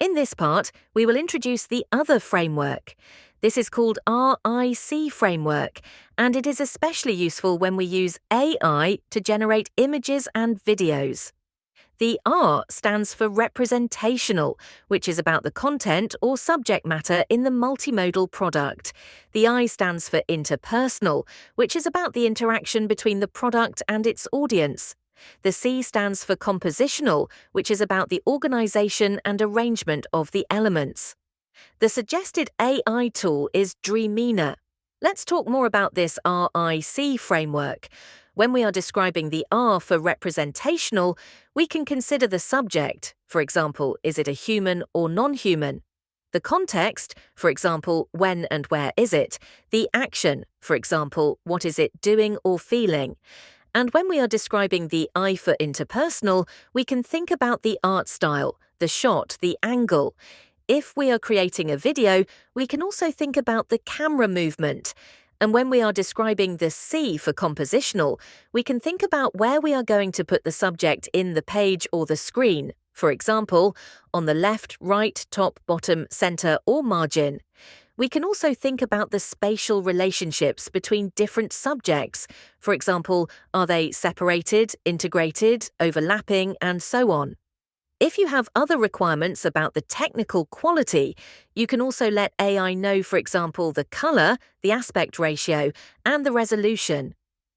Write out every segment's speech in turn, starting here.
In this part, we will introduce the other framework. This is called RIC framework, and it is especially useful when we use AI to generate images and videos. The R stands for representational, which is about the content or subject matter in the multimodal product. The I stands for interpersonal, which is about the interaction between the product and its audience. The C stands for compositional, which is about the organization and arrangement of the elements. The suggested AI tool is Dreamina. Let's talk more about this RIC framework. When we are describing the R for representational, we can consider the subject, for example, is it a human or non-human? The context, for example, when and where is it? The action, for example, what is it doing or feeling? And when we are describing the I for interpersonal, we can think about the art style, the shot, the angle. If we are creating a video, we can also think about the camera movement. And when we are describing the C for compositional, we can think about where we are going to put the subject in the page or the screen. For example, on the left, right, top, bottom, center, or margin. We can also think about the spatial relationships between different subjects. For example, are they separated, integrated, overlapping, and so on. If you have other requirements about the technical quality, you can also let AI know, for example, the color, the aspect ratio, and the resolution.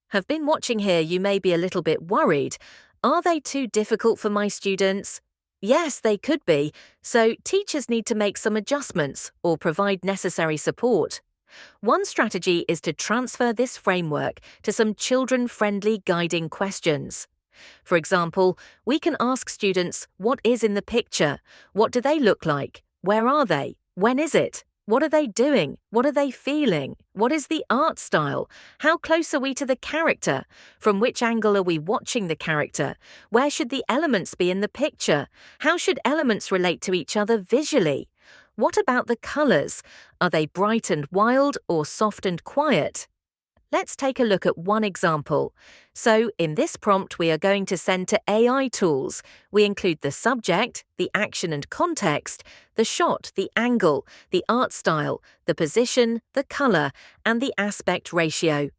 Have been watching here, you may be a little bit worried. Are they too difficult for my students? Yes, they could be, so teachers need to make some adjustments or provide necessary support. One strategy is to transfer this framework to some children-friendly guiding questions. For example, we can ask students, what is in the picture? What do they look like? Where are they? When is it? What are they doing? What are they feeling? What is the art style? How close are we to the character? From which angle are we watching the character? Where should the elements be in the picture? How should elements relate to each other visually? What about the colors? Are they bright and wild or soft and quiet? Let's take a look at one example. So, in this prompt, we are going to send to AI tools. We include the subject, the action and context, the shot, the angle, the art style, the position, the color, and the aspect ratio.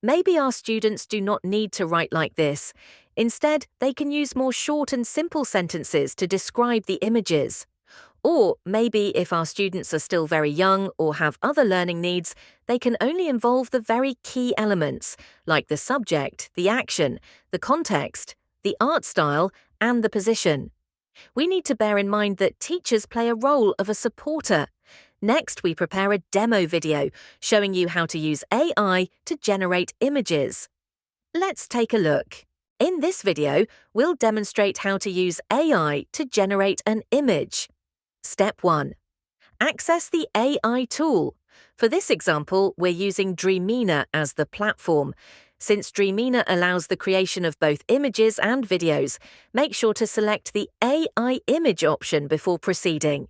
Maybe our students do not need to write like this. Instead, they can use more short and simple sentences to describe the images. Or maybe if our students are still very young or have other learning needs, they can only involve the very key elements, like the subject, the action, the context, the art style, and the position. We need to bear in mind that teachers play a role of a supporter. Next, we prepare a demo video showing you how to use AI to generate images. Let's take a look. In this video, we'll demonstrate how to use AI to generate an image. Step 1. Access the AI tool. For this example, we're using Dreamina as the platform. Since Dreamina allows the creation of both images and videos, make sure to select the AI image option before proceeding.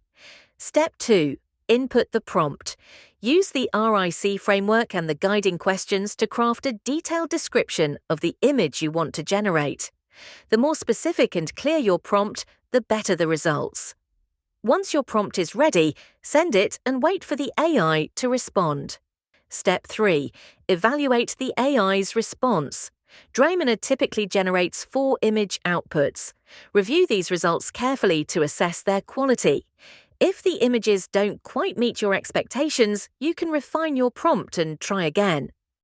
Step 2. Input the prompt. Use the RIC framework and the guiding questions to craft a detailed description of the image you want to generate. The more specific and clear your prompt, the better the results. Once your prompt is ready, send it and wait for the AI to respond. Step 3. Evaluate the AI's response. Dreamina typically generates 4 image outputs. Review these results carefully to assess their quality. If the images don't quite meet your expectations, you can refine your prompt and try again.